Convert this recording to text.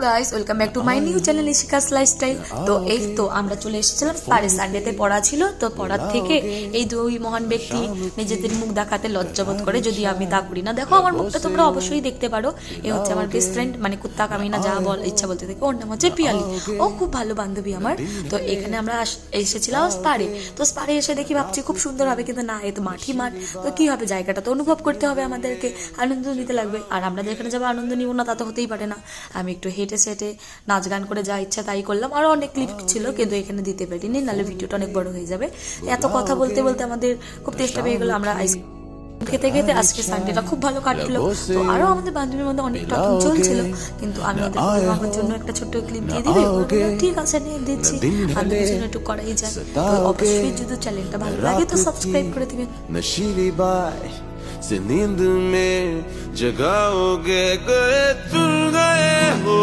Guys welcome back to my new channel Ishika's lifestyle. তো এই তো আমরা চলে এসেছিলাম স্পারে। সানডেতে পড়া ছিল, তো পড়ার থেকে এই দুই মহান ব্যক্তি নিজেদের মুখ দেখাতে লজ্জাবোধ করে, যদি আমি তা করি না। দেখো আমার মুখটা তোমরা অবশ্যই দেখতে পারো। এ হচ্ছে আমার বেস্ট ফ্রেন্ড, মানে কুত্তা কামিনা যা বল ইচ্ছা বলতে থাকে। ওর নাম হচ্ছে পিয়ালি, ও খুব ভালো বান্ধবী আমার। তো এখানে আমরা এসেছিলাম স্পারে। তো স্পারে এসে দেখি ভাবছি খুব সুন্দর হবে, কিন্তু না, এ তো মাঠই মাঠ। তো কি হবে, জায়গাটা তো অনুভব করতে হবে, আমাদেরকে আনন্দ নিতে লাগবে। আর আমরা যেখানে যাবো আনন্দ নিব না তা তো হতেই পারে না। আমি একটু হেঁটে সেটে নাচ গান করে যা ইচ্ছা তাই করলাম। আরও অনেক ক্লিপ ছিল, কিন্তু এখানে দিতে পারিনি, নাহলে ভিডিওটা অনেক বড় হয়ে যাবে। এত কথা বলতে বলতে আমাদের খুব তেষ্টা পেয়ে গেলো। আমরা আইস খেতে খেতে আজকে সানডেটা খুব ভালো কাটলো। তো আরও আমাদের বান্ধবীর মধ্যে অনেক টকিং চলছিল, কিন্তু আমি ওদের আমার জন্য একটা ছোট্ট ক্লিপ দিয়ে দিবি। ঠিক আছে, নিয়ে দিচ্ছি, বান্ধবীর জন্য একটু করাই যায়। তো অবশ্যই যদি চ্যানেলটা ভালো লাগে তো সাবস্ক্রাইব করে দিবেন। नशीली बाय से नींद में जगाओगे, गए तुम गए हो।